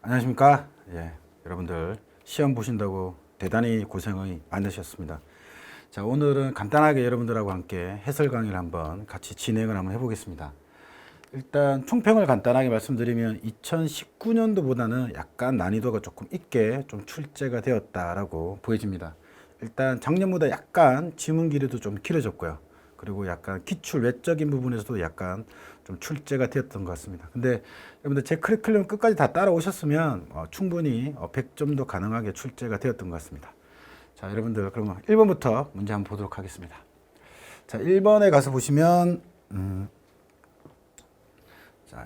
안녕하십니까? 여러분들 시험 보신다고 대단히 고생이 많으셨습니다. 자, 오늘은 간단하게 여러분들하고 함께 해설 강의를 한번 같이 진행을 한번 해보겠습니다. 일단 총평을 간단하게 말씀드리면 2019년도보다는 약간 난이도가 조금 있게 좀 출제가 되었다라고 보여집니다. 일단 작년보다 약간 지문 길이도 좀 길어졌고요. 그리고 약간 기출 외적인 부분에서도 약간 좀 출제가 되었던 것 같습니다. 근데 여러분들 제 커리큘럼 끝까지 다 따라오셨으면 충분히 100점도 가능하게 출제가 되었던 것 같습니다. 자, 여러분들 그러면 1번부터 문제 한번 보도록 하겠습니다. 자, 1번에 가서 보시면 자,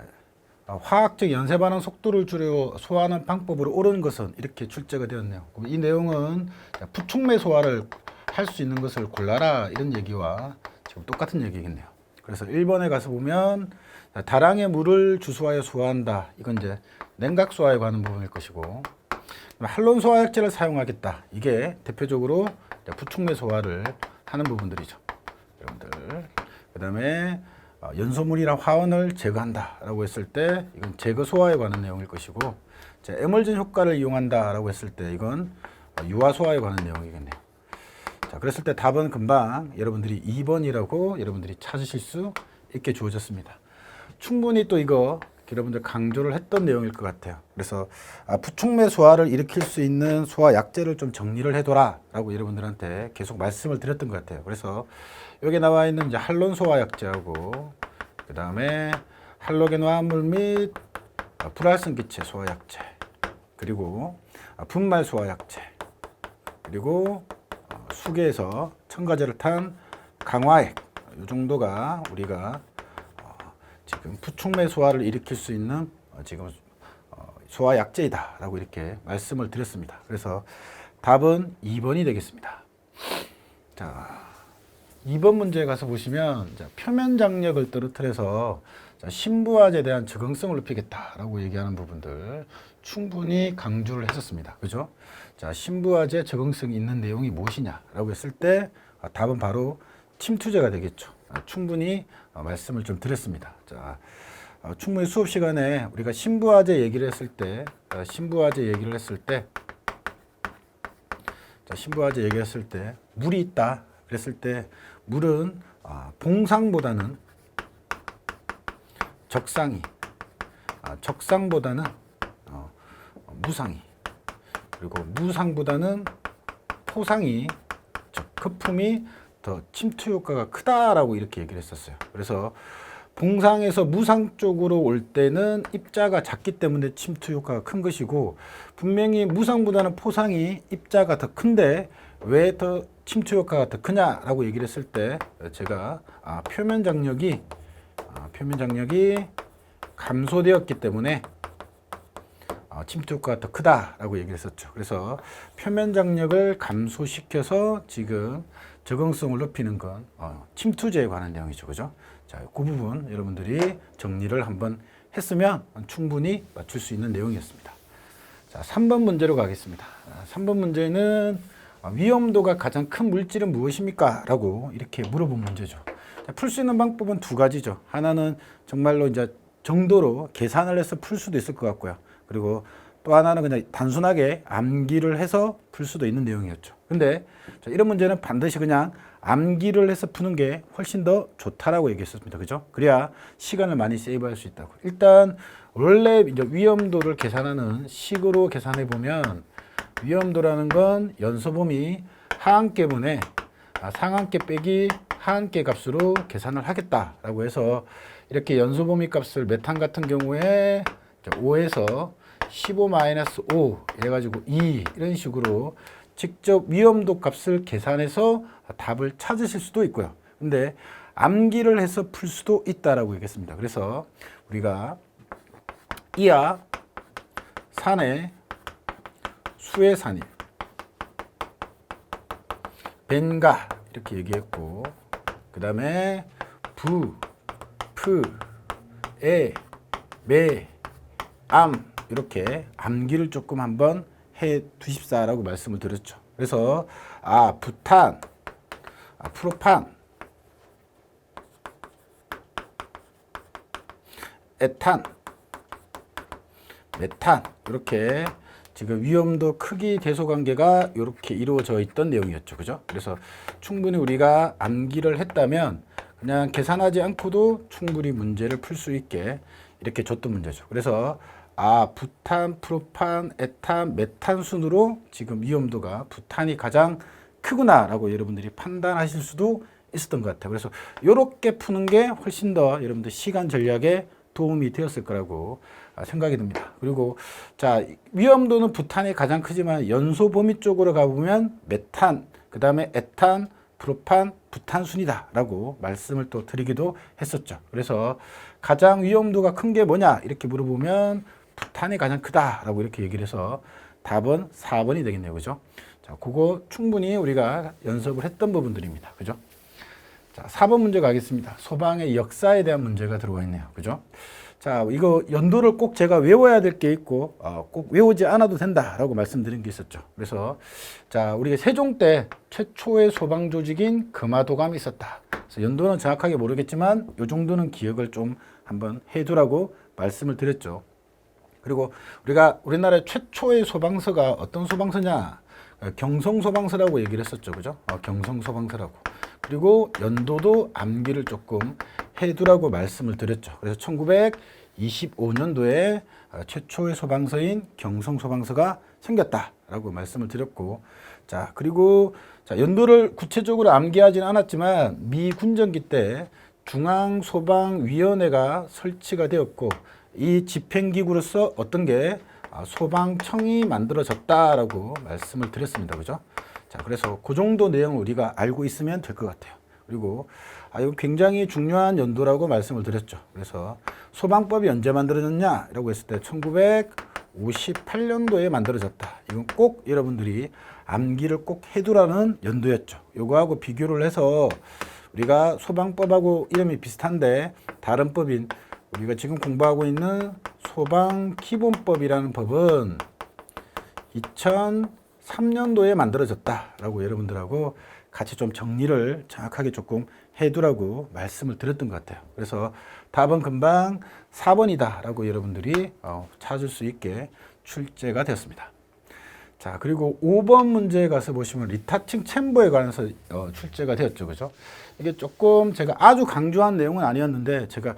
화학적 연쇄 반응 속도를 줄여 소화하는 방법으로 옳은 것은 이렇게 출제가 되었네요. 이 내용은 부촉매 소화를 할 수 있는 것을 골라라 이런 얘기와 지금 똑같은 얘기겠네요. 그래서 1번에 가서 보면 다량의 물을 주소하여 소화한다. 이건 이제 냉각 소화에 관한 부분일 것이고, 할론 소화약제를 사용하겠다. 이게 대표적으로 부촉매 소화를 하는 부분들이죠. 여러분들. 그다음에 연소물이나 화원을 제거한다라고 했을 때 이건 제거 소화에 관한 내용일 것이고, 에멀전 효과를 이용한다라고 했을 때 이건 유화 소화에 관한 내용이겠네요. 자, 그랬을 때 답은 금방 여러분들이 2번이라고 여러분들이 찾으실 수 있게 주어졌습니다. 충분히 또 이거 여러분들 강조를 했던 내용일 것 같아요. 그래서 부촉매 소화를 일으킬 수 있는 소화 약제를 좀 정리를 해둬라 라고 여러분들한테 계속 말씀을 드렸던 것 같아요. 그래서 여기 나와 있는 이제 할론 소화 약제하고 그 다음에 할로겐 화합물 및 불활성 기체 소화 약제, 그리고 분말 소화 약제, 그리고 수계에서 첨가제를 탄 강화액, 이 정도가 우리가 지금 부촉매 소화를 일으킬 수 있는 지금 소화 약제이다라고 이렇게 말씀을 드렸습니다. 그래서 답은 2번이 되겠습니다. 자, 2번 문제에 가서 보시면 표면 장력을 떨어뜨려서 신부화제에 대한 적응성을 높이겠다라고 얘기하는 부분들 충분히 강조를 했었습니다. 그죠? 자, 신부화제 적응성이 있는 내용이 무엇이냐라고 했을 때 답은 바로 침투제가 되겠죠. 충분히 말씀을 좀 드렸습니다. 자, 충분히 수업 시간에 우리가 신부화제 얘기를 했을 때, 신부화제 얘기를 했을 때, 신부화제 얘기했을 때 물이 있다 그랬을 때 물은 봉상보다는 적상이, 적상보다는 무상이, 그리고 무상보다는 포상이, 즉 거품이 더 침투 효과가 크다라고 이렇게 얘기를 했었어요. 그래서 봉상에서 무상 쪽으로 올 때는 입자가 작기 때문에 침투 효과가 큰 것이고, 분명히 무상보다는 포상이 입자가 더 큰데 왜 더 침투 효과가 더 크냐라고 얘기를 했을 때 제가 표면 장력이 감소되었기 때문에 침투 효과가 더 크다라고 얘기를 했었죠. 그래서 표면 장력을 감소시켜서 지금 적응성을 높이는 건 침투제에 관한 내용이죠. 그죠? 자, 그 부분 여러분들이 정리를 한번 했으면 충분히 맞출 수 있는 내용이었습니다. 자, 3번 문제로 가겠습니다. 3번 문제는 위험도가 가장 큰 물질은 무엇입니까? 라고 이렇게 물어본 문제죠. 풀 수 있는 방법은 두 가지죠. 하나는 정말로 이제 정도로 계산을 해서 풀 수도 있을 것 같고요. 그리고 또 하나는 그냥 단순하게 암기를 해서 풀 수도 있는 내용이었죠. 근데 이런 문제는 반드시 그냥 암기를 해서 푸는 게 훨씬 더 좋다라고 얘기했습니다. 그죠? 그래야 시간을 많이 세이브할 수 있다고. 일단 원래 이제 위험도를 계산하는 식으로 계산해 보면 위험도라는 건 연소범위 하한계분의 상한계 빼기 하한계 값으로 계산을 하겠다라고 해서 이렇게 연소범위 값을 메탄 같은 경우에 5에서 15-5 해가지고 2 이런 식으로 직접 위험도 값을 계산해서 답을 찾으실 수도 있고요. 근데 암기를 해서 풀 수도 있다라고 얘기했습니다. 그래서 우리가 이하 산의 수의 산이 벤가 이렇게 얘기했고, 그 다음에 부, 프, 에, 매, 암 이렇게 암기를 조금 한번 해 두십사라고 말씀을 드렸죠. 그래서 부탄, 프로판, 에탄, 메탄 이렇게 지금 위험도 크기 대소 관계가 이렇게 이루어져 있던 내용이었죠. 그죠? 그래서 충분히 우리가 암기를 했다면 그냥 계산하지 않고도 충분히 문제를 풀 수 있게 이렇게 줬던 문제죠. 그래서 부탄, 프로판, 에탄, 메탄 순으로 지금 위험도가 부탄이 가장 크구나라고 여러분들이 판단하실 수도 있었던 것 같아요. 그래서 이렇게 푸는 게 훨씬 더 여러분들 시간 전략에 도움이 되었을 거라고 생각이 듭니다. 그리고 자, 위험도는 부탄이 가장 크지만 연소 범위 쪽으로 가보면 메탄, 그 다음에 에탄, 프로판, 부탄순이다라고 말씀을 또 드리기도 했었죠. 그래서 가장 위험도가 큰 게 뭐냐 이렇게 물어보면 부탄이 가장 크다라고 이렇게 얘기를 해서 답은 4번이 되겠네요. 그죠? 자, 그거 충분히 우리가 연습을 했던 부분들입니다. 그죠? 자, 4번 문제 가겠습니다. 소방의 역사에 대한 문제가 들어와 있네요. 그죠? 자, 이거 연도를 꼭 제가 외워야 될 게 있고 꼭 외우지 않아도 된다라고 말씀드린 게 있었죠. 그래서 자, 우리가 세종 때 최초의 소방 조직인 금화도감이 있었다. 그래서 연도는 정확하게 모르겠지만 이 정도는 기억을 좀 한번 해두라고 말씀을 드렸죠. 그리고 우리가 우리나라의 최초의 소방서가 어떤 소방서냐? 경성소방서라고 얘기를 했었죠. 그죠? 경성소방서라고. 그리고 연도도 암기를 조금 해두라고 말씀을 드렸죠. 그래서 1925년도에 최초의 소방서인 경성소방서가 생겼다라고 말씀을 드렸고, 자, 그리고 자, 연도를 구체적으로 암기하지는 않았지만 미 군정기 때 중앙소방위원회가 설치가 되었고, 이 집행기구로서 어떤 게 소방청이 만들어졌다라고 말씀을 드렸습니다. 그죠? 자, 그래서 그 정도 내용을 우리가 알고 있으면 될 것 같아요. 그리고 이거 굉장히 중요한 연도라고 말씀을 드렸죠. 그래서 소방법이 언제 만들어졌냐라고 했을 때 1958년도에 만들어졌다. 이건 꼭 여러분들이 암기를 꼭 해두라는 연도였죠. 요거하고 비교를 해서 우리가 소방법하고 이름이 비슷한데 다른 법인 우리가 지금 공부하고 있는 소방기본법이라는 법은 2003년도에 만들어졌다라고 여러분들하고 같이 좀 정리를 정확하게 조금 해두라고 말씀을 드렸던 것 같아요. 그래서 답은 금방 4번이다라고 여러분들이 찾을 수 있게 출제가 되었습니다. 자, 그리고 5번 문제에 가서 보시면 리타칭 챔버에 관해서 출제가 되었죠. 그죠? 이게 조금 제가 아주 강조한 내용은 아니었는데 제가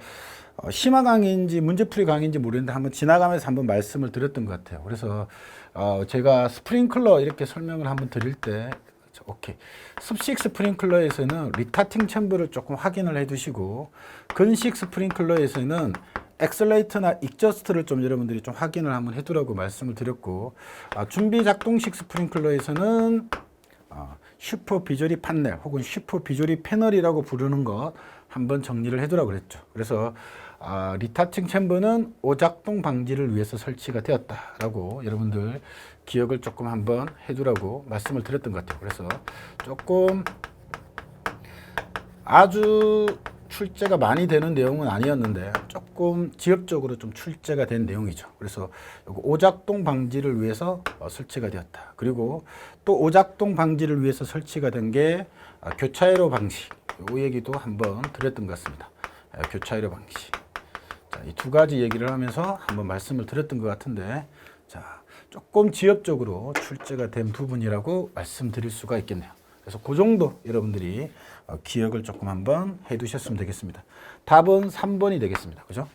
심화 강의인지 문제풀이 강의인지 모르겠는데 한번 지나가면서 한번 말씀을 드렸던 것 같아요. 그래서 제가 스프링클러 이렇게 설명을 한번 드릴 때 오케이. 습식 스프링클러에서는 리타팅 챔버를 조금 확인을 해 두시고 건식 스프링클러에서는 엑셀레이터나 익저스트를 좀 여러분들이 좀 확인을 한번 해 두라고 말씀을 드렸고 준비 작동식 스프링클러에서는 슈퍼 비조리 판넬 혹은 슈퍼 비조리 패널이라고 부르는 것 한번 정리를 해 두라고 그랬죠. 그래서 리타칭 챔버는 오작동 방지를 위해서 설치가 되었다라고 여러분들 기억을 조금 한번 해두라고 말씀을 드렸던 것 같아요. 그래서 조금 아주 출제가 많이 되는 내용은 아니었는데 조금 지역적으로 좀 출제가 된 내용이죠. 그래서 오작동 방지를 위해서 설치가 되었다. 그리고 또 오작동 방지를 위해서 설치가 된 게 교차회로 방식. 이 얘기도 한번 드렸던 것 같습니다. 교차회로 방식. 이 두 가지 얘기를 하면서 한번 말씀을 드렸던 것 같은데, 자, 조금 지역적으로 출제가 된 부분이라고 말씀드릴 수가 있겠네요. 그래서 그 정도 여러분들이 기억을 조금 한번 해 두셨으면 되겠습니다. 답은 3번이 되겠습니다. 그죠?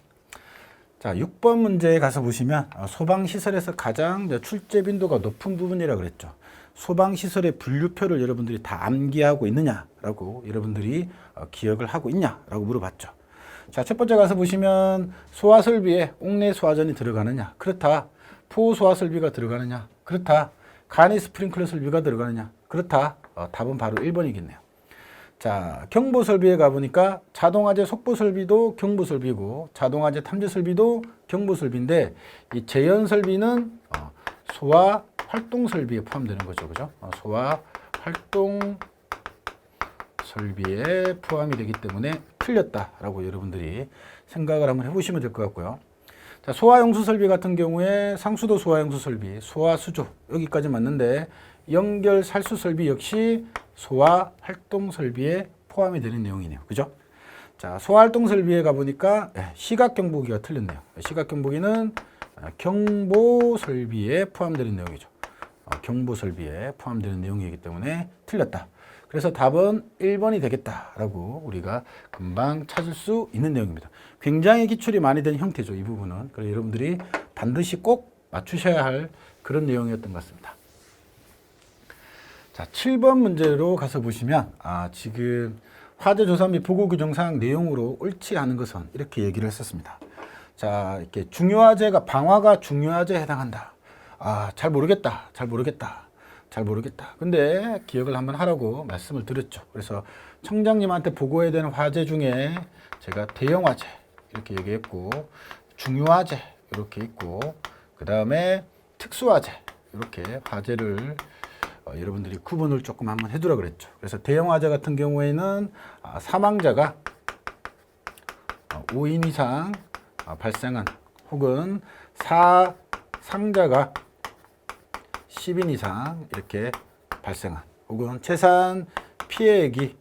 자, 6번 문제에 가서 보시면 소방시설에서 가장 출제 빈도가 높은 부분이라고 그랬죠. 소방시설의 분류표를 여러분들이 다 암기하고 있느냐라고 여러분들이 기억을 하고 있냐라고 물어봤죠. 자, 첫 번째 가서 보시면 소화설비에 옥내 소화전이 들어가느냐? 그렇다. 포소화설비가 들어가느냐? 그렇다. 간이 스프링클러 설비가 들어가느냐? 그렇다. 답은 바로 1번이겠네요. 자, 경보설비에 가보니까 자동화재 속보설비도 경보설비고 자동화재 탐지설비도 경보설비인데 이 재현설비는 소화 활동설비에 포함되는 거죠. 그죠? 소화 활동 설비에 포함이 되기 때문에 틀렸다라고 여러분들이 생각을 한번 해보시면 될 것 같고요. 자, 소화용수 설비 같은 경우에 상수도 소화용수 설비, 소화수조 여기까지 맞는데 연결 살수 설비 역시 소화 활동 설비에 포함이 되는 내용이네요. 그죠? 자, 소화 활동 설비에 가보니까 시각 경보기가 틀렸네요. 시각 경보기는 경보 설비에 포함되는 내용이죠. 경보 설비에 포함되는 내용이기 때문에 틀렸다. 그래서 답은 1번이 되겠다라고 우리가 금방 찾을 수 있는 내용입니다. 굉장히 기출이 많이 된 형태죠. 이 부분은. 그래서 여러분들이 반드시 꼭 맞추셔야 할 그런 내용이었던 것 같습니다. 자, 7번 문제로 가서 보시면 지금 화재조사 및 보고규정사항 내용으로 옳지 않은 것은 이렇게 얘기를 했었습니다. 자, 이렇게 중요화재가 방화가 중요화재에 해당한다. 잘 모르겠다. 근데 기억을 한번 하라고 말씀을 드렸죠. 그래서 청장님한테 보고해야 되는 화재 중에 제가 대형화재 이렇게 얘기했고, 중요화재 이렇게 있고, 그 다음에 특수화재 이렇게 화재를 여러분들이 구분을 조금 한번 해두라 그랬죠. 그래서 대형화재 같은 경우에는 사망자가 5인 이상 발생한, 혹은 사상자가 10인 이상 이렇게 발생한, 혹은 재산 피해액이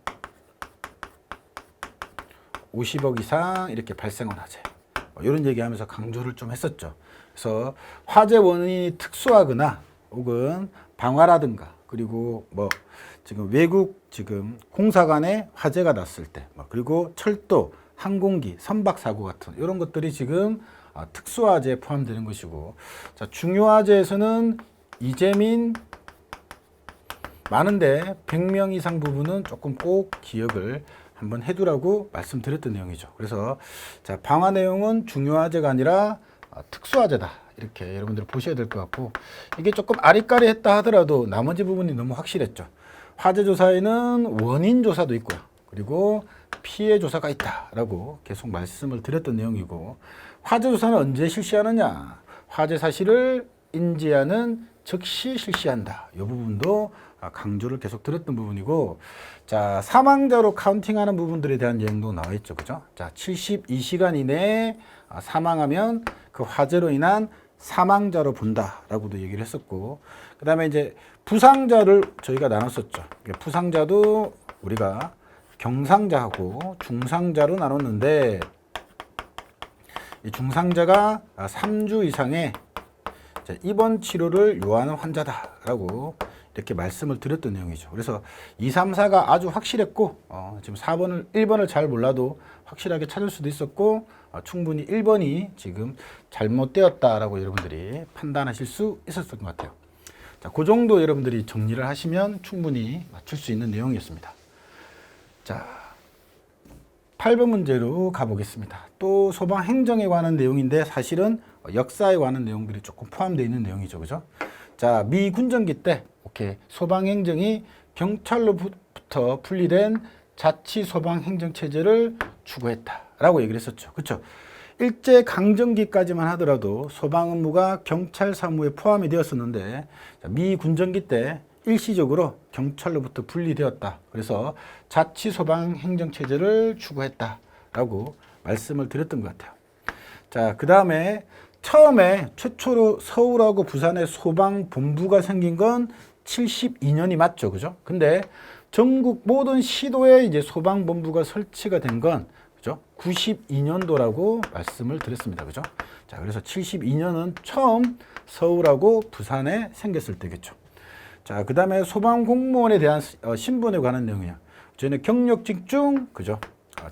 50억 이상 이렇게 발생한 화재, 이런 얘기하면서 강조를 좀 했었죠. 그래서 화재 원인이 특수하거나 혹은 방화라든가, 그리고 지금 외국 공사 간에 화재가 났을 때, 그리고 철도, 항공기, 선박 사고 같은 이런 것들이 지금 특수화재에 포함되는 것이고, 자, 중요화재에서는 이재민 많은데 100명 이상 부분은 조금 꼭 기억을 한번 해두라고 말씀드렸던 내용이죠. 그래서 자, 방화 내용은 중요화재가 아니라 특수화재다. 이렇게 여러분들 보셔야 될 것 같고, 이게 조금 아리까리했다 하더라도 나머지 부분이 너무 확실했죠. 화재 조사에는 원인 조사도 있고요. 그리고 피해 조사가 있다라고 계속 말씀을 드렸던 내용이고, 화재 조사는 언제 실시하느냐? 화재 사실을 인지하는 즉시 실시한다. 이 부분도 강조를 계속 드렸던 부분이고, 자, 사망자로 카운팅하는 부분들에 대한 내용도 나와 있죠. 그죠? 자, 72시간 이내에 사망하면 그 화재로 인한 사망자로 본다라고도 얘기를 했었고, 그 다음에 이제 부상자를 저희가 나눴었죠. 부상자도 우리가 경상자하고 중상자로 나눴는데, 이 중상자가 3주 이상의 입원 치료를 요하는 환자다라고 이렇게 말씀을 드렸던 내용이죠. 그래서 2, 3, 4가 아주 확실했고, 지금 1번을 잘 몰라도 확실하게 찾을 수도 있었고, 충분히 1번이 지금 잘못되었다라고 여러분들이 판단하실 수 있었던 것 같아요. 자, 그 정도 여러분들이 정리를 하시면 충분히 맞출 수 있는 내용이었습니다. 자, 8번 문제로 가보겠습니다. 또 소방 행정에 관한 내용인데 사실은 역사에 관한 내용들이 조금 포함되어 있는 내용이죠. 그죠? 자, 미 군정기 때 소방 행정이 경찰로부터 분리된 자치 소방 행정 체제를 추구했다라고 얘기를 했었죠. 그렇죠? 일제 강점기까지만 하더라도 소방 업무가 경찰 사무에 포함이 되었었는데, 미 군정기 때 일시적으로 경찰로부터 분리되었다. 그래서 자치 소방 행정 체제를 추구했다라고 말씀을 드렸던 것 같아요. 자, 그 다음에 처음에 최초로 서울하고 부산에 소방본부가 생긴 건 72년이 맞죠. 그죠? 근데 전국 모든 시도에 이제 소방본부가 설치가 된 건 그죠? 92년도라고 말씀을 드렸습니다. 그죠? 자, 그래서 72년은 처음 서울하고 부산에 생겼을 때겠죠. 자, 그 다음에 소방공무원에 대한 신분에 관한 내용이야. 저희는 경력직 중 그죠?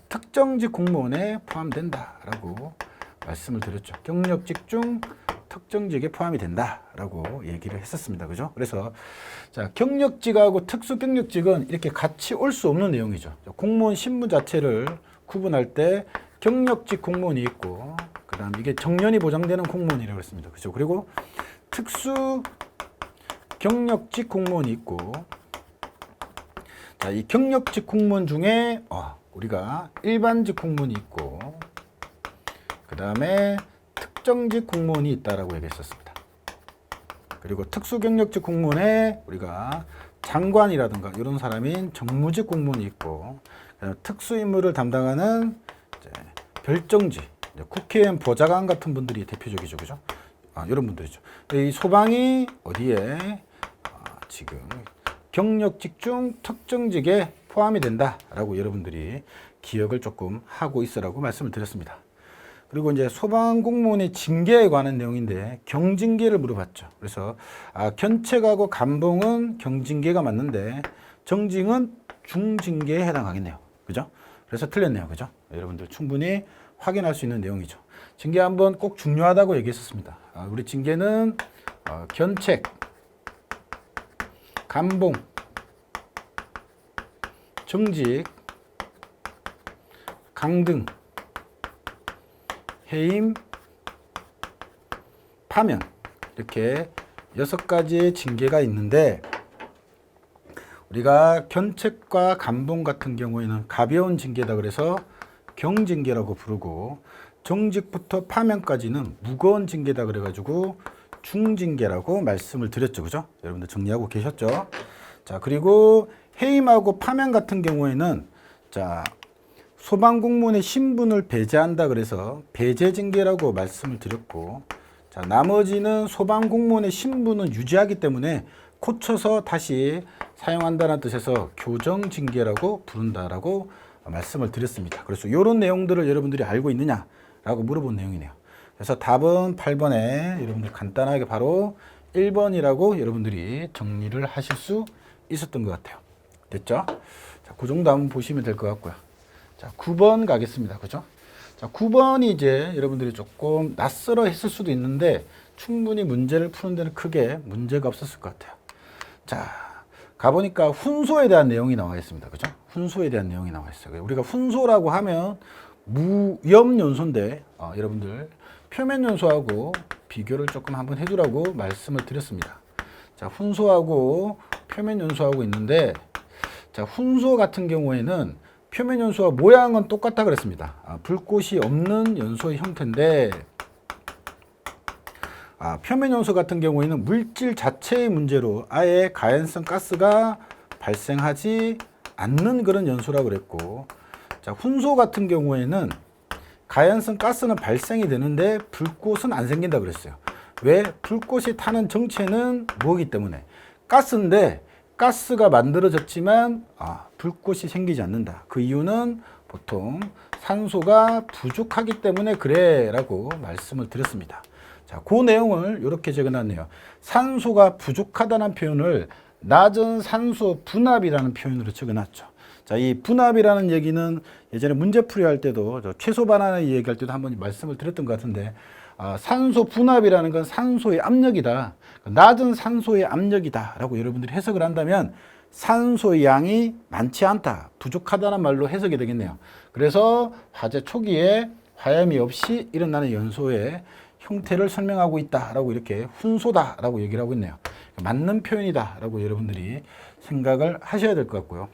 특정직 공무원에 포함된다라고 말씀을 드렸죠. 경력직 중 특정직에 포함이 된다라고 얘기를 했었습니다. 그죠? 그래서 자, 경력직하고 특수경력직은 이렇게 같이 올 수 없는 내용이죠. 공무원 신분 자체를 구분할 때 경력직 공무원이 있고, 그다음 이게 정년이 보장되는 공무원이라고 했습니다. 그죠? 그리고 특수 경력직 공무원이 있고, 자, 이 경력직 공무원 중에 우리가 일반직 공무원이 있고, 그 다음에 특정직 공무원이 있다라고 얘기했었습니다. 그리고 특수경력직 공무원에 우리가 장관이라든가 이런 사람인 정무직 공무원이 있고, 특수임무를 담당하는 별정직, 국회의원 보좌관 같은 분들이 대표적이죠. 그죠? 이런 분들이죠. 이 소방이 어디에 지금 경력직 중 특정직에 포함이 된다라고 여러분들이 기억을 조금 하고 있으라고 말씀을 드렸습니다. 그리고 이제 소방공무원의 징계에 관한 내용인데 경징계를 물어봤죠. 그래서 견책하고 감봉은 경징계가 맞는데 정징은 중징계에 해당하겠네요. 그죠? 그래서 틀렸네요. 그죠? 여러분들 충분히 확인할 수 있는 내용이죠. 징계 한번 꼭 중요하다고 얘기했었습니다. 우리 징계는 견책, 감봉, 정직, 강등, 해임, 파면 이렇게 6가지의 징계가 있는데 우리가 견책과 감봉 같은 경우에는 가벼운 징계다 그래서 경징계라고 부르고 정직부터 파면까지는 무거운 징계다 그래가지고 중징계라고 말씀을 드렸죠. 그죠? 여러분들 정리하고 계셨죠? 자, 그리고 해임하고 파면 같은 경우에는 자, 소방공무원의 신분을 배제한다 그래서 배제징계라고 말씀을 드렸고 자, 나머지는 소방공무원의 신분은 유지하기 때문에 고쳐서 다시 사용한다는 뜻에서 교정징계라고 부른다라고 말씀을 드렸습니다. 그래서 이런 내용들을 여러분들이 알고 있느냐라고 물어본 내용이네요. 그래서 답은 8번에 여러분들 간단하게 바로 1번이라고 여러분들이 정리를 하실 수 있었던 것 같아요. 됐죠? 자, 그 정도 한번 보시면 될 것 같고요. 자, 9번 가겠습니다. 그죠? 자, 9번이 이제 여러분들이 조금 낯설어 했을 수도 있는데 충분히 문제를 푸는 데는 크게 문제가 없었을 것 같아요. 자, 가보니까 훈소에 대한 내용이 나와 있습니다. 그죠? 훈소에 대한 내용이 나와 있어요. 우리가 훈소라고 하면 무염연소인데 여러분들 표면연소하고 비교를 조금 한번 해두라고 말씀을 드렸습니다. 자, 훈소하고 표면연소하고 있는데 자, 훈소 같은 경우에는 표면연소와 모양은 똑같다 그랬습니다. 불꽃이 없는 연소의 형태인데 표면연소 같은 경우에는 물질 자체의 문제로 아예 가연성 가스가 발생하지 않는 그런 연소라고 그랬고 자, 훈소 같은 경우에는 가연성 가스는 발생이 되는데 불꽃은 안 생긴다 그랬어요. 왜? 불꽃이 타는 정체는 뭐기 때문에 가스인데 가스가 만들어졌지만 불꽃이 생기지 않는다. 그 이유는 보통 산소가 부족하기 때문에 그래 라고 말씀을 드렸습니다. 자, 그 내용을 이렇게 적어놨네요. 산소가 부족하다는 표현을 낮은 산소 분압이라는 표현으로 적어놨죠. 자, 이 분압이라는 얘기는 예전에 문제풀이 할 때도 최소 반환을 얘기할 때도 한번 말씀을 드렸던 것 같은데 산소 분압이라는 건 산소의 압력이다. 낮은 산소의 압력이다 라고 여러분들이 해석을 한다면 산소의 양이 많지 않다, 부족하다는 말로 해석이 되겠네요. 그래서 화재 초기에 화염이 없이 일어나는 연소의 형태를 설명하고 있다라고 이렇게 훈소다 라고 얘기를 하고 있네요. 맞는 표현이다 라고 여러분들이 생각을 하셔야 될 것 같고요.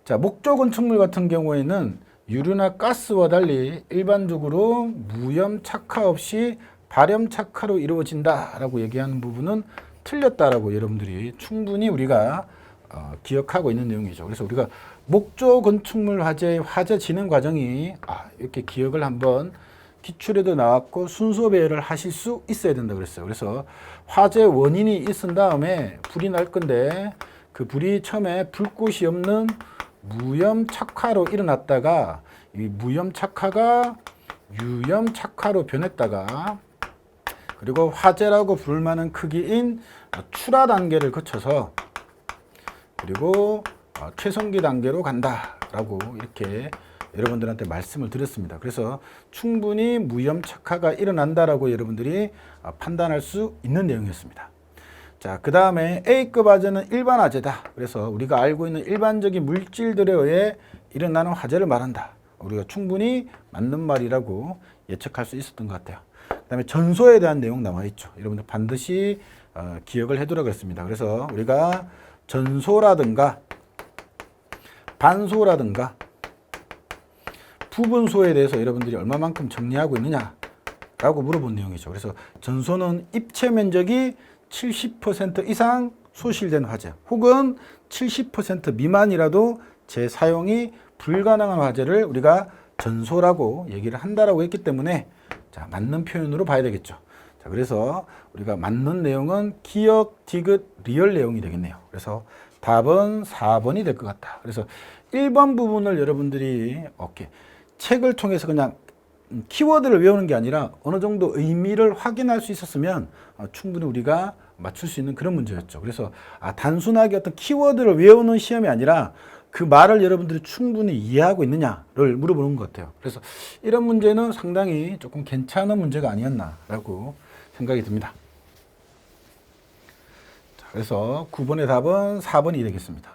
자, 목조 건축물 같은 경우에는 유류나 가스와 달리 일반적으로 무염 착화 없이 발염 착화로 이루어진다라고 얘기하는 부분은 틀렸다라고 여러분들이 충분히 우리가 기억하고 있는 내용이죠. 그래서 우리가 목조 건축물 화재 진행 과정이 이렇게 기억을 한번 기출에도 나왔고 순서 배열을 하실 수 있어야 된다 그랬어요. 그래서 화재 원인이 있은 다음에 불이 날 건데 그 불이 처음에 불꽃이 없는 무염 착화로 일어났다가 이 무염 착화가 유염 착화로 변했다가 그리고 화재라고 부를 만한 크기인 출하 단계를 거쳐서 그리고 최성기 단계로 간다라고 이렇게 여러분들한테 말씀을 드렸습니다. 그래서 충분히 무염 착화가 일어난다라고 여러분들이 판단할 수 있는 내용이었습니다. 자, 그 다음에 A급 화재는 일반 화재다. 그래서 우리가 알고 있는 일반적인 물질들에 의해 일어나는 화재를 말한다. 우리가 충분히 맞는 말이라고 예측할 수 있었던 것 같아요. 그 다음에 전소에 대한 내용 나와 있죠. 여러분들 반드시 기억을 해두라고 했습니다. 그래서 우리가 전소라든가 반소라든가 부분소에 대해서 여러분들이 얼마만큼 정리하고 있느냐라고 물어본 내용이죠. 그래서 전소는 입체 면적이 70% 이상 소실된 화재 혹은 70% 미만이라도 재사용이 불가능한 화재를 우리가 전소라고 얘기를 한다라고 했기 때문에 자, 맞는 표현으로 봐야 되겠죠. 자, 그래서 우리가 맞는 내용은 기억, 디귿, 리얼 내용이 되겠네요. 그래서 답은 4번이 될 것 같다. 그래서 1번 부분을 여러분들이 책을 통해서 그냥 키워드를 외우는 게 아니라 어느 정도 의미를 확인할 수 있었으면 충분히 우리가 맞출 수 있는 그런 문제였죠. 그래서 단순하게 어떤 키워드를 외우는 시험이 아니라 그 말을 여러분들이 충분히 이해하고 있느냐를 물어보는 것 같아요. 그래서 이런 문제는 상당히 조금 괜찮은 문제가 아니었나라고 생각이 듭니다. 자, 그래서 9번의 답은 4번이 되겠습니다.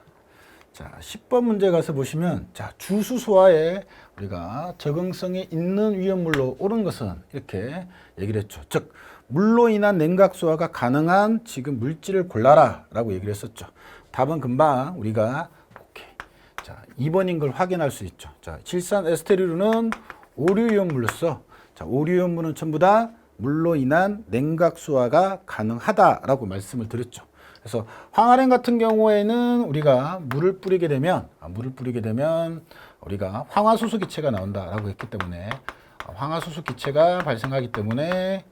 자, 10번 문제 가서 보시면, 자, 주수소화에 우리가 적응성이 있는 위험물로 옳은 것은 이렇게 얘기를 했죠. 즉, 물로 인한 냉각수화가 가능한 지금 물질을 골라라 라고 얘기를 했었죠. 답은 금방 우리가 오케이. 자, 2번인 걸 확인할 수 있죠. 자, 질산 에스테르는 오류이온물로서, 자, 오류이온물은 전부 다 물로 인한 냉각수화가 가능하다라고 말씀을 드렸죠. 그래서 황화렝 같은 경우에는 우리가 물을 뿌리게 되면 우리가 황화수소 기체가 나온다라고 했기 때문에 황화수소 기체가 발생하기 때문에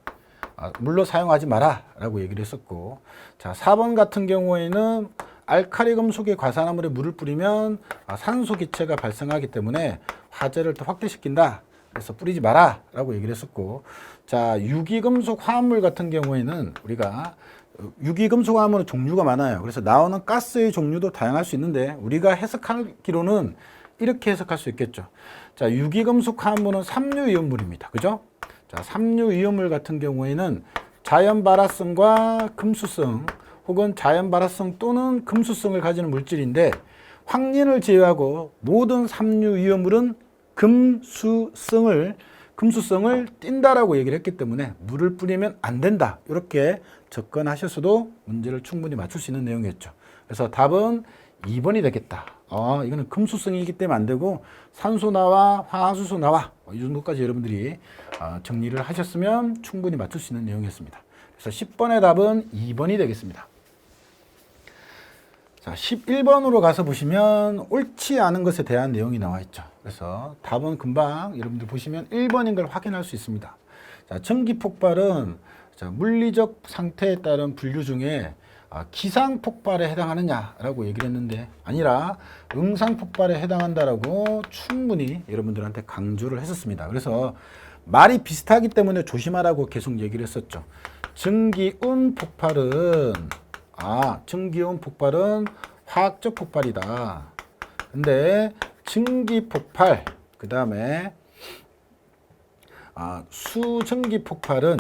물로 사용하지 마라라고 얘기를 했었고, 자, 4번 같은 경우에는 알칼리 금속의 과산화물에 물을 뿌리면 산소 기체가 발생하기 때문에 화재를 더 확대시킨다. 그래서 뿌리지 마라라고 얘기를 했었고, 자, 유기금속 화합물 같은 경우에는 우리가 유기금속 화합물은 종류가 많아요. 그래서 나오는 가스의 종류도 다양할 수 있는데 우리가 해석하기로는 이렇게 해석할 수 있겠죠. 자, 유기금속 화합물은 삼류이온물입니다. 그죠? 자, 삼류이온물 같은 경우에는 자연발화성과 금수성 혹은 자연발화성 또는 금수성을 가지는 물질인데, 황린을 제외하고 모든 삼류이온물은 금수성을 띈다라고 얘기를 했기 때문에 물을 뿌리면 안 된다. 이렇게 접근하셨어도 문제를 충분히 맞출 수 있는 내용이었죠. 그래서 답은 2번이 되겠다. 이거는 금수성이기 때문에 안 되고 산소 나와 황화수소 나와 이 정도까지 여러분들이 정리를 하셨으면 충분히 맞출 수 있는 내용이었습니다. 그래서 10번의 답은 2번이 되겠습니다. 자, 11번으로 가서 보시면 옳지 않은 것에 대한 내용이 나와 있죠. 그래서 답은 금방 여러분들 보시면 1번인 걸 확인할 수 있습니다. 자, 전기 폭발은 물리적 상태에 따른 분류 중에 기상 폭발에 해당하느냐라고 얘기를 했는데 아니라 응상 폭발에 해당한다라고 충분히 여러분들한테 강조를 했었습니다. 그래서 말이 비슷하기 때문에 조심하라고 계속 얘기를 했었죠. 전기온 폭발은 화학적 폭발이다. 근데 전기 폭발, 그 다음에 수전기 폭발은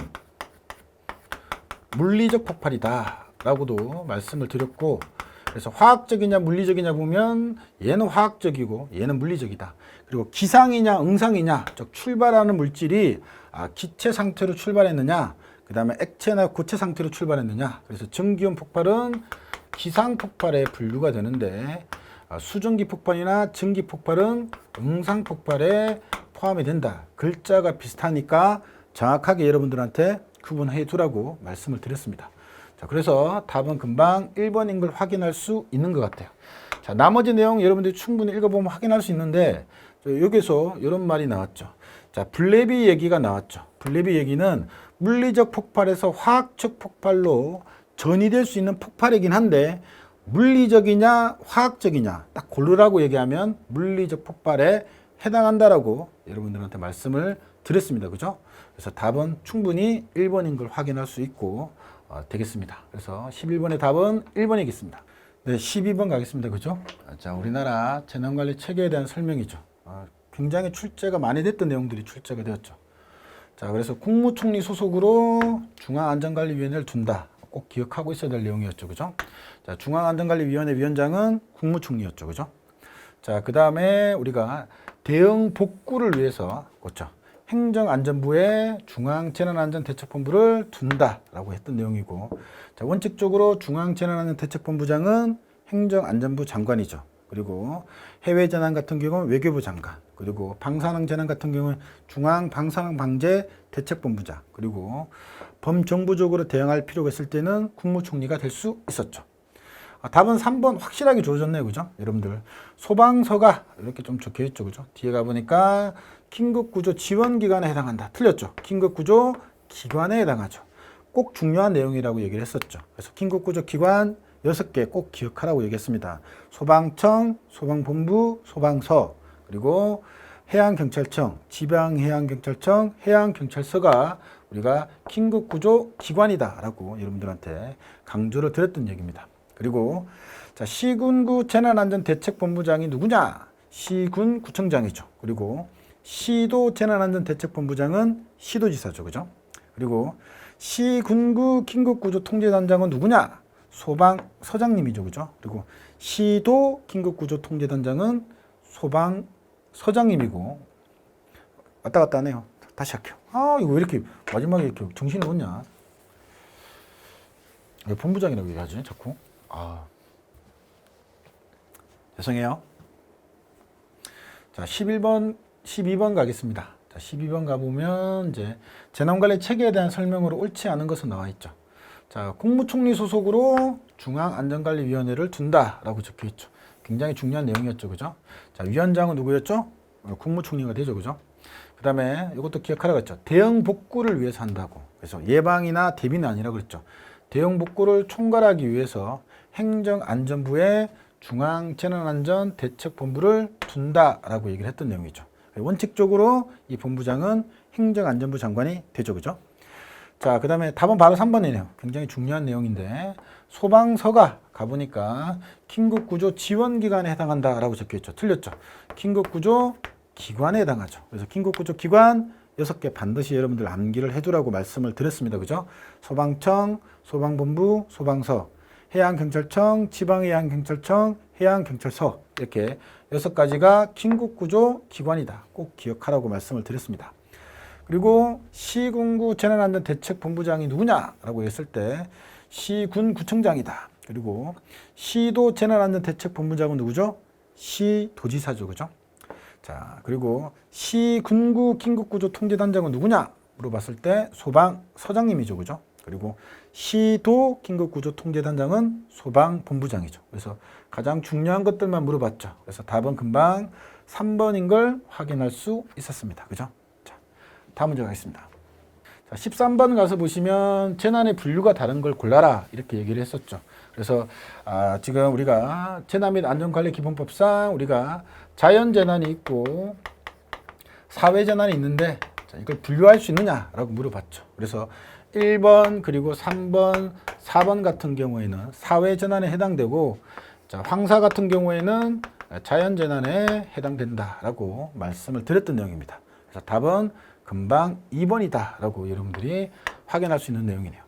물리적 폭발이다 라고도 말씀을 드렸고, 그래서 화학적이냐 물리적이냐 보면 얘는 화학적이고 얘는 물리적이다. 그리고 기상이냐 응상이냐, 즉 출발하는 물질이 기체 상태로 출발했느냐, 그 다음에 액체나 고체 상태로 출발했느냐. 그래서 전기온 폭발은 기상 폭발에 분류가 되는데 수전기 폭발이나 전기 폭발은 응상 폭발에 포함이 된다. 글자가 비슷하니까 정확하게 여러분들한테 구분해 두라고 말씀을 드렸습니다. 자, 그래서 답은 금방 1번인 걸 확인할 수 있는 것 같아요. 자, 나머지 내용 여러분들이 충분히 읽어보면 확인할 수 있는데, 여기서 이런 말이 나왔죠. 자, 블레비 얘기가 나왔죠. 블레비 얘기는 물리적 폭발에서 화학적 폭발로 전이될 수 있는 폭발이긴 한데, 물리적이냐 화학적이냐 딱 고르라고 얘기하면 물리적 폭발에 해당한다라고 여러분들한테 말씀을 드렸습니다. 그죠? 그래서 답은 충분히 1번인 걸 확인할 수 있고 되겠습니다. 그래서 11번의 답은 1번이겠습니다. 네, 12번 가겠습니다. 그죠? 자, 우리나라 재난관리 체계에 대한 설명이죠. 굉장히 출제가 많이 됐던 내용들이 출제가 되었죠. 자, 그래서 국무총리 소속으로 중앙안전관리위원회를 둔다. 꼭 기억하고 있어야 될 내용이었죠. 그죠? 자, 중앙안전관리위원회 위원장은 국무총리였죠. 그죠? 자, 그 다음에 우리가 대응 복구를 위해서, 그렇죠, 행정안전부에 중앙재난안전대책본부를 둔다라고 했던 내용이고, 자, 원칙적으로 중앙재난안전대책본부장은 행정안전부 장관이죠. 그리고 해외재난 같은 경우는 외교부 장관, 그리고 방사능 재난 같은 경우는 중앙방사능방재대책본부장, 그리고 범정부적으로 대응할 필요가 있을 때는 국무총리가 될 수 있었죠. 답은 3번 확실하게 주어졌네요. 그죠? 여러분들. 소방서가 이렇게 좀 적혀 있죠. 그죠? 뒤에 가보니까 긴급구조 지원기관에 해당한다. 틀렸죠? 긴급구조 기관에 해당하죠. 꼭 중요한 내용이라고 얘기를 했었죠. 그래서 긴급구조 기관 6개 꼭 기억하라고 얘기했습니다. 소방청, 소방본부, 소방서, 그리고 해양경찰청, 지방해양경찰청, 해양경찰서가 우리가 긴급구조 기관이다라고 여러분들한테 강조를 드렸던 얘기입니다. 그리고 자, 시군구 재난안전대책본부장이 누구냐? 시군구청장이죠. 그리고 시도 재난안전대책본부장은 시도지사죠. 그죠? 그리고 시군구 긴급구조통제단장은 누구냐? 소방서장님이죠. 그죠? 그리고 시도 긴급구조통제단장은 소방서장님이고 왔다 갔다 하네요. 다시 할게요. 아, 이거 왜 이렇게 마지막에 이렇게 정신이 없냐? 왜 본부장이라고 얘기하지? 자꾸. 아, 죄송해요. 자, 12번 가겠습니다. 자, 12번 가보면 이제 재난관리 체계에 대한 설명으로 옳지 않은 것은 나와 있죠. 자, 국무총리 소속으로 중앙안전관리위원회를 둔다라고 적혀 있죠. 굉장히 중요한 내용이었죠. 그죠? 자, 위원장은 누구였죠? 국무총리가 되죠. 그죠? 그 다음에 이것도 기억하라고 했죠. 대응 복구를 위해서 한다고. 그래서 예방이나 대비는 아니라 그랬죠. 대응 복구를 총괄하기 위해서 행정안전부에 중앙재난안전대책본부를 둔다라고 얘기를 했던 내용이죠. 원칙적으로 이 본부장은 행정안전부 장관이 되죠. 그죠? 자, 그 다음에 답은 바로 3번이네요. 굉장히 중요한 내용인데 소방서가 가보니까 긴급구조 지원기관에 해당한다라고 적혀있죠. 틀렸죠. 긴급구조 기관에 해당하죠. 그래서 긴급구조 기관 6개 반드시 여러분들 암기를 해두라고 말씀을 드렸습니다. 그죠? 소방청, 소방본부, 소방서, 해양경찰청, 지방해양경찰청, 해양경찰서 이렇게 6가지가 긴급구조 기관이다. 꼭 기억하라고 말씀을 드렸습니다. 그리고 시군구 재난안전대책본부장이 누구냐라고 했을 때 시군구청장이다. 그리고 시도 재난안전대책본부장은 누구죠? 시도지사죠. 그죠? 자, 그리고 시군구 긴급구조통제단장은 누구냐? 물어봤을 때 소방서장님이죠. 그죠? 그리고 시도 긴급구조통제단장은 소방본부장이죠. 그래서 가장 중요한 것들만 물어봤죠. 그래서 답은 금방 3번인 걸 확인할 수 있었습니다. 그죠? 자, 다음 문제 가겠습니다. 자, 13번 가서 보시면 재난의 분류가 다른 걸 골라라 이렇게 얘기를 했었죠. 그래서 지금 우리가 재난 및 안전관리기본법상 우리가 자연재난이 있고 사회재난이 있는데 자, 이걸 분류할 수 있느냐라고 물어봤죠. 그래서 1번 그리고 3번, 4번 같은 경우에는 사회재난에 해당되고 자, 황사 같은 경우에는 자연재난에 해당된다라고 말씀을 드렸던 내용입니다. 그래서 답은 금방 2번이다라고 여러분들이 확인할 수 있는 내용이네요.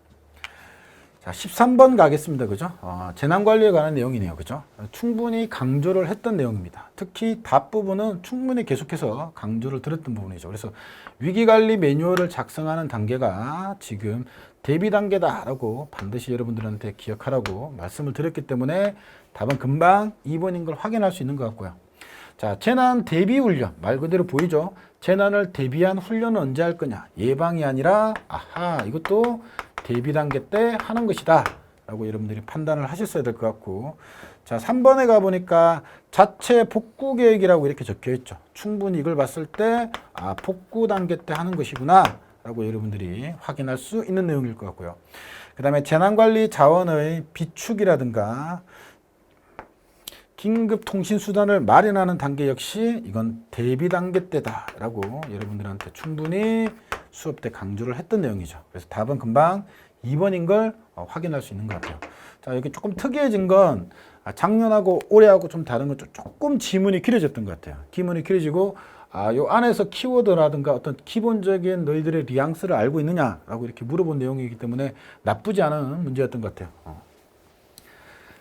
자, 13번 가겠습니다. 그죠? 재난관리에 관한 내용이네요. 그죠? 충분히 강조를 했던 내용입니다. 특히 답 부분은 충분히 계속해서 강조를 드렸던 부분이죠. 그래서 위기관리 매뉴얼을 작성하는 단계가 지금 대비 단계다라고 반드시 여러분들한테 기억하라고 말씀을 드렸기 때문에 답은 금방 2번인 걸 확인할 수 있는 것 같고요. 자, 재난 대비 훈련. 말 그대로 보이죠? 재난을 대비한 훈련은 언제 할 거냐? 예방이 아니라, 이것도 대비 단계 때 하는 것이다. 라고 여러분들이 판단을 하셨어야 될 것 같고. 자, 3번에 가보니까 자체 복구 계획이라고 이렇게 적혀 있죠. 충분히 이걸 봤을 때, 복구 단계 때 하는 것이구나. 라고 여러분들이 확인할 수 있는 내용일 것 같고요. 그 다음에 재난관리 자원의 비축이라든가, 긴급통신수단을 마련하는 단계 역시 이건 대비 단계 때다라고 여러분들한테 충분히 수업 때 강조를 했던 내용이죠. 그래서 답은 금방 2번인 걸 확인할 수 있는 것 같아요. 자, 여기 조금 특이해진 건 작년하고 올해하고 좀 다른 건 조금 지문이 길어졌던 것 같아요. 지문이 길어지고 요 안에서 키워드라든가 어떤 기본적인 너희들의 뉘앙스를 알고 있느냐라고 이렇게 물어본 내용이기 때문에 나쁘지 않은 문제였던 것 같아요.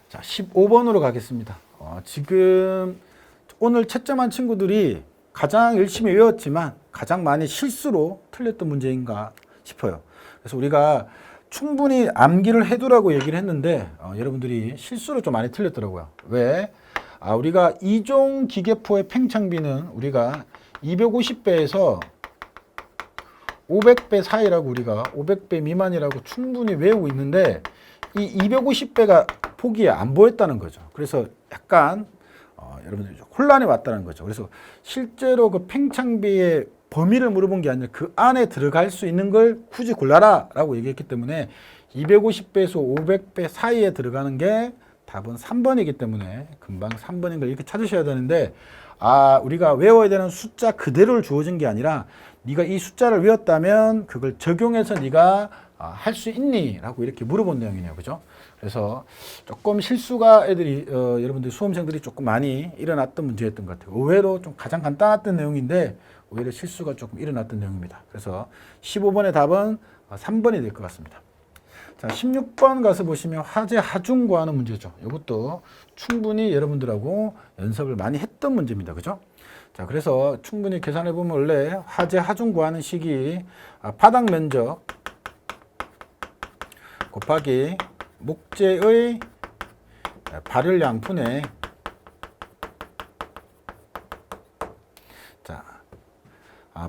자, 15번으로 가겠습니다. 지금 오늘 채점한 친구들이 가장 열심히 외웠지만 가장 많이 실수로 틀렸던 문제인가 싶어요. 그래서 우리가 충분히 암기를 해두라고 얘기를 했는데 여러분들이 실수로 좀 많이 틀렸더라고요. 왜? 우리가 이종 기계포의 팽창비는 우리가 250배에서 500배 사이라고 우리가 500배 미만이라고 충분히 외우고 있는데 이 250배가 보기에 안 보였다는 거죠. 그래서 약간 여러분들이 혼란이 왔다는 거죠. 그래서 실제로 그 팽창비의 범위를 물어본 게 아니라 그 안에 들어갈 수 있는 걸 굳이 골라라 라고 얘기했기 때문에 250배에서 500배 사이에 들어가는 게 답은 3번이기 때문에 금방 3번인 걸 이렇게 찾으셔야 되는데 우리가 외워야 되는 숫자 그대로를 주어진 게 아니라 네가 이 숫자를 외웠다면 그걸 적용해서 네가 할 수 있니? 라고 이렇게 물어본 내용이네요. 그죠? 그래서 조금 실수가 애들이 여러분들 수험생들이 조금 많이 일어났던 문제였던 것 같아요. 의외로 좀 가장 간단했던 내용인데 오히려 실수가 조금 일어났던 내용입니다. 그래서 15번의 답은 3번이 될 것 같습니다. 자, 16번 가서 보시면 화재 하중 구하는 문제죠. 이것도 충분히 여러분들하고 연습을 많이 했던 문제입니다. 그죠? 자, 그래서 충분히 계산해 보면 원래 화재 하중 구하는 식이 바닥 면적 곱하기 목재의 발열량 분의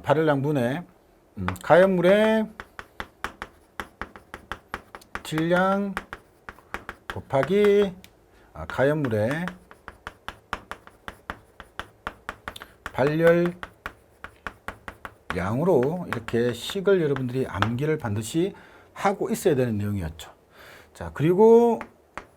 발열량 분의 가연물의 질량 곱하기 가연물의 발열량으로 이렇게 식을 여러분들이 암기를 반드시 하고 있어야 되는 내용이었죠. 자, 그리고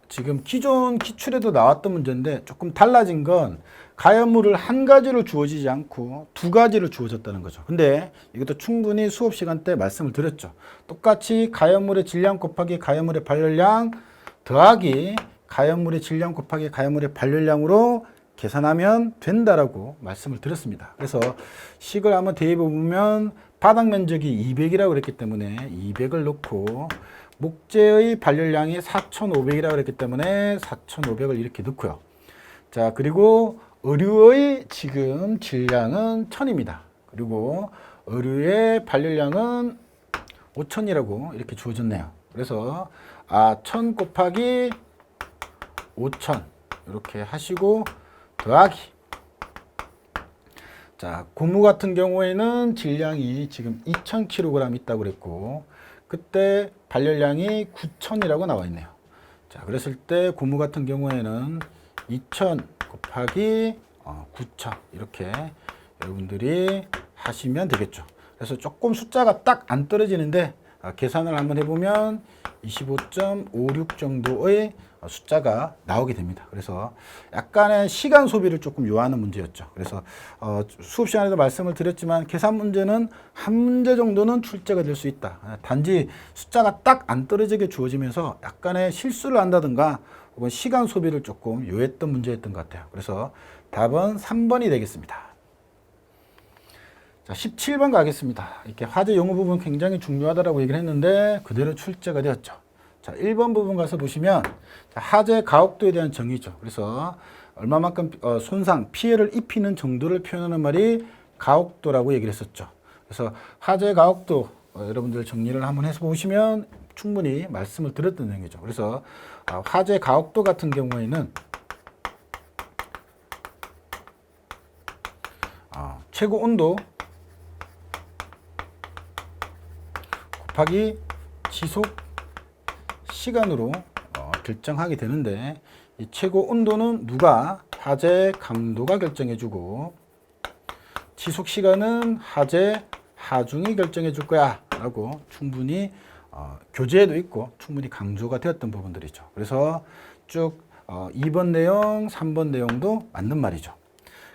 지금 기존 기출에도 나왔던 문제인데 조금 달라진 건 가연물을 한 가지로 주어지지 않고 두 가지로 주어졌다는 거죠. 근데 이것도 충분히 수업 시간 때 말씀을 드렸죠. 똑같이 가연물의 질량 곱하기 가연물의 발열량 더하기 가연물의 질량 곱하기 가연물의 발열량으로 계산하면 된다라고 말씀을 드렸습니다. 그래서 식을 한번 대입해 보면 바닥 면적이 200이라고 그랬기 때문에 200을 넣고 목재의 발열량이 4,500이라고 그랬기 때문에 4,500을 이렇게 넣고요. 자, 그리고 의류의 지금 질량은 1000입니다. 그리고 의류의 발열량은 5000이라고 이렇게 주어졌네요. 그래서 1000 곱하기 5000 이렇게 하시고 더하기. 자, 고무 같은 경우에는 질량이 지금 2000kg 있다고 그랬고 그때 발열량이 9000이라고 나와 있네요. 자, 그랬을 때 고무 같은 경우에는 2000 곱하기 9000 이렇게 여러분들이 하시면 되겠죠. 그래서 조금 숫자가 딱 안 떨어지는데 계산을 한번 해보면 25.56 정도의 숫자가 나오게 됩니다. 그래서 약간의 시간 소비를 조금 요하는 문제였죠. 그래서 수업 시간에도 말씀을 드렸지만 계산 문제는 한 문제 정도는 출제가 될 수 있다. 단지 숫자가 딱 안 떨어지게 주어지면서 약간의 실수를 한다든가 혹은 시간 소비를 조금 요했던 문제였던 것 같아요. 그래서 답은 3번이 되겠습니다. 자, 17번 가겠습니다. 이렇게 화재 용어 부분 굉장히 중요하다고 얘기를 했는데 그대로 출제가 되었죠. 자, 1번 부분 가서 보시면 화재 가혹도에 대한 정의죠. 그래서 얼마만큼 손상, 피해를 입히는 정도를 표현하는 말이 가혹도라고 얘기를 했었죠. 그래서 화재 가혹도 여러분들 정리를 한번 해서 보시면 충분히 말씀을 드렸던 내용이죠. 그래서 화재 가혹도 같은 경우에는 최고 온도 곱하기 지속 시간으로 결정하게 되는데 이 최고 온도는 누가? 화재 강도가 결정해주고 지속 시간은 화재 하중이 결정해줄 거야 라고 충분히 교재에도 있고 충분히 강조가 되었던 부분들이죠. 그래서 쭉 2번 내용, 3번 내용도 맞는 말이죠.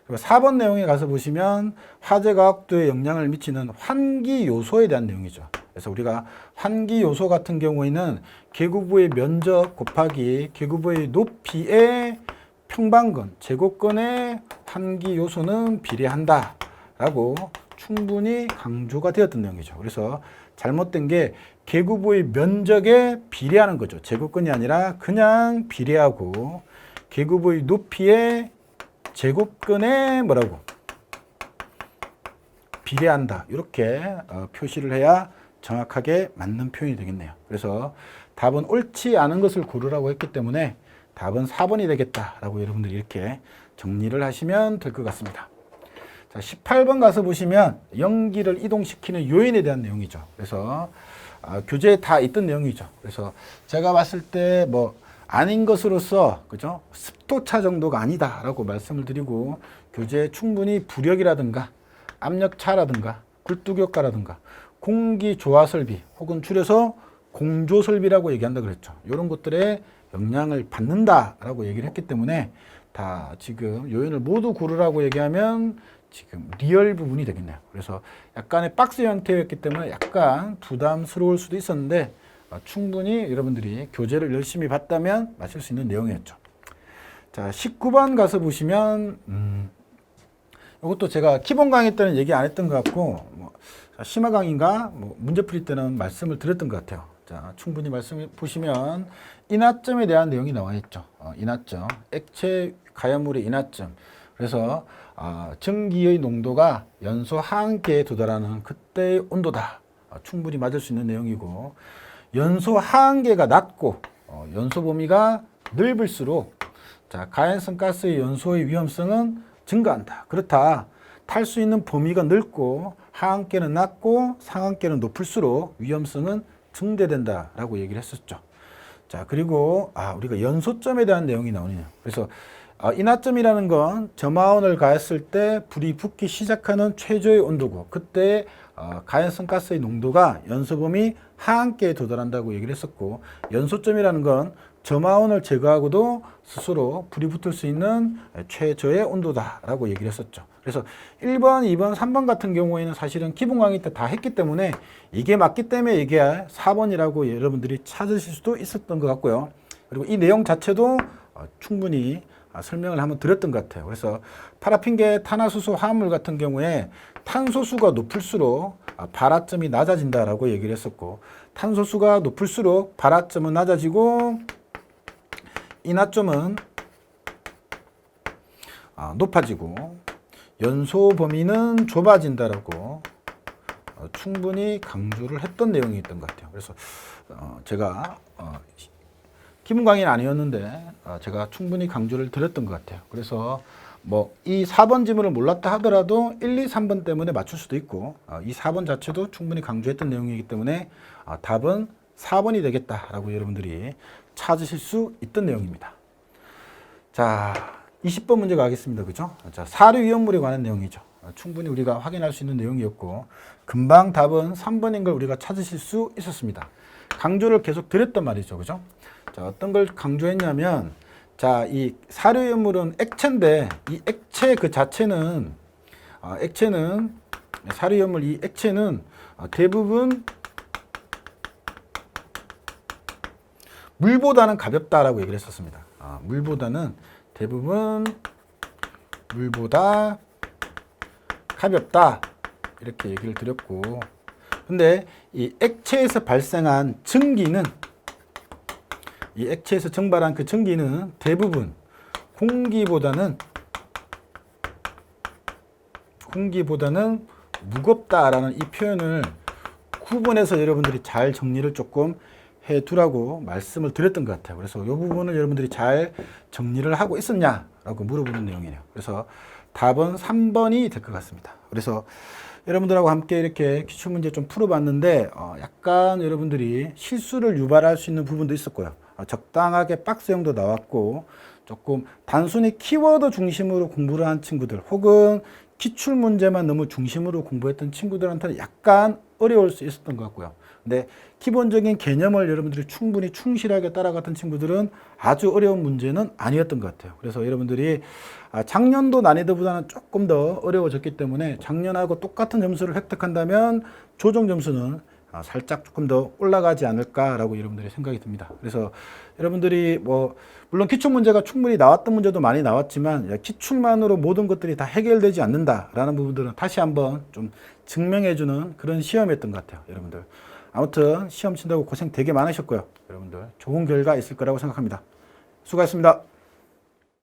그리고 4번 내용에 가서 보시면 화재 가혹도에 영향을 미치는 환기 요소에 대한 내용이죠. 그래서 우리가 환기 요소 같은 경우에는 계구부의 면적 곱하기 계구부의 높이의 평방근, 제곱근의 환기 요소는 비례한다 라고 충분히 강조가 되었던 내용이죠. 그래서 잘못된 게 계구부의 면적에 비례하는 거죠. 제곱근이 아니라 그냥 비례하고 계구부의 높이에 제곱근에 뭐라고? 비례한다. 이렇게 표시를 해야 정확하게 맞는 표현이 되겠네요. 그래서 답은 옳지 않은 것을 고르라고 했기 때문에 답은 4번이 되겠다라고 여러분들이 이렇게 정리를 하시면 될 것 같습니다. 자, 18번 가서 보시면 연기를 이동시키는 요인에 대한 내용이죠. 그래서 교재에 다 있던 내용이죠. 그래서 제가 봤을 때 뭐 아닌 것으로서 그죠? 습도차 정도가 아니다라고 말씀을 드리고 교재에 충분히 부력이라든가 압력차라든가 굴뚝효과라든가 공기 조화 설비 혹은 줄여서 공조 설비라고 얘기한다 그랬죠. 이런 것들에 영향을 받는다라고 얘기를 했기 때문에 다 지금 요인을 모두 고르라고 얘기하면 지금 리얼 부분이 되겠네요. 그래서 약간의 박스 형태였기 때문에 약간 부담스러울 수도 있었는데 충분히 여러분들이 교재를 열심히 봤다면 맞출 수 있는 내용이었죠. 자, 19번 가서 보시면 이것도 제가 기본 강의 때는 얘기 안 했던 것 같고 심화 강의인가 문제풀이 때는 말씀을 드렸던 것 같아요. 자, 충분히 말씀을 보시면 인화점에 대한 내용이 나와 있죠. 인화점, 액체 가연물의 인화점. 그래서 증기의 농도가 연소 하한계에 도달하는 그때의 온도다. 충분히 맞을 수 있는 내용이고, 연소 하한계가 낮고 연소 범위가 넓을수록 자, 가연성 가스의 연소의 위험성은 증가한다. 그렇다. 탈 수 있는 범위가 넓고 하한계는 낮고 상한계는 높을수록 위험성은 증대된다라고 얘기를 했었죠. 자, 그리고 우리가 연소점에 대한 내용이 나오네요. 그래서 인화점이라는 건 점화온을 가했을 때 불이 붙기 시작하는 최저의 온도고, 그때 가연성 가스의 농도가 연소 범위 하한계에 도달한다고 얘기를 했었고, 연소점이라는 건 점화온을 제거하고도 스스로 불이 붙을 수 있는 최저의 온도다라고 얘기를 했었죠. 그래서 1번, 2번, 3번 같은 경우에는 사실은 기본 강의 때 다 했기 때문에 이게 맞기 때문에 이게 4번이라고 여러분들이 찾으실 수도 있었던 것 같고요. 그리고 이 내용 자체도 충분히 설명을 한번 드렸던 것 같아요. 그래서 파라핀계 탄화수소 화합물 같은 경우에 탄소수가 높을수록 발화점이 낮아진다라고 얘기를 했었고, 탄소수가 높을수록 발화점은 낮아지고 인화점은 높아지고 연소 범위는 좁아진다라고 충분히 강조를 했던 내용이 있던 것 같아요. 그래서 제가 기본 강의는 아니었는데 제가 충분히 강조를 드렸던 것 같아요. 그래서 이 4번 지문을 몰랐다 하더라도 1, 2, 3번 때문에 맞출 수도 있고, 이 4번 자체도 충분히 강조했던 내용이기 때문에 답은 4번이 되겠다라고 여러분들이 찾으실 수 있던 내용입니다. 자, 20번 문제 가겠습니다. 그죠? 자, 사료위험물에 관한 내용이죠. 충분히 우리가 확인할 수 있는 내용이었고, 금방 답은 3번인 걸 우리가 찾으실 수 있었습니다. 강조를 계속 드렸단 말이죠. 그죠? 자, 어떤 걸 강조했냐면, 자, 이 사료위험물은 액체인데, 이 액체 그 자체는, 사료위험물 이 액체는 대부분 물보다는 가볍다라고 얘기를 했었습니다. 물보다는 대부분 물보다 가볍다 이렇게 얘기를 드렸고, 근데 이 액체에서 발생한 증기는, 이 액체에서 증발한 그 증기는 대부분 공기보다는 무겁다라는 이 표현을 구분해서 여러분들이 잘 정리를 조금 해두라고 말씀을 드렸던 것 같아요. 그래서 이 부분을 여러분들이 잘 정리를 하고 있었냐라고 물어보는 내용이에요. 그래서 답은 3번이 될 것 같습니다. 그래서 여러분들하고 함께 이렇게 기출문제 좀 풀어봤는데 약간 여러분들이 실수를 유발할 수 있는 부분도 있었고요. 적당하게 박스형도 나왔고, 조금 단순히 키워드 중심으로 공부를 한 친구들, 혹은 기출문제만 너무 중심으로 공부했던 친구들한테는 약간 어려울 수 있었던 것 같고요. 근데 기본적인 개념을 여러분들이 충분히 충실하게 따라갔던 친구들은 아주 어려운 문제는 아니었던 것 같아요. 그래서 여러분들이 작년도 난이도보다는 조금 더 어려워졌기 때문에 작년하고 똑같은 점수를 획득한다면 조정 점수는 살짝 조금 더 올라가지 않을까라고 여러분들이 생각이 듭니다. 그래서 여러분들이 물론 기출 문제가 충분히 나왔던 문제도 많이 나왔지만 기출만으로 모든 것들이 다 해결되지 않는다라는 부분들은 다시 한번 좀 증명해주는 그런 시험이었던 것 같아요. 여러분들 아무튼 시험 친다고 고생 되게 많으셨고요. 여러분들 좋은 결과 있을 거라고 생각합니다. 수고하셨습니다.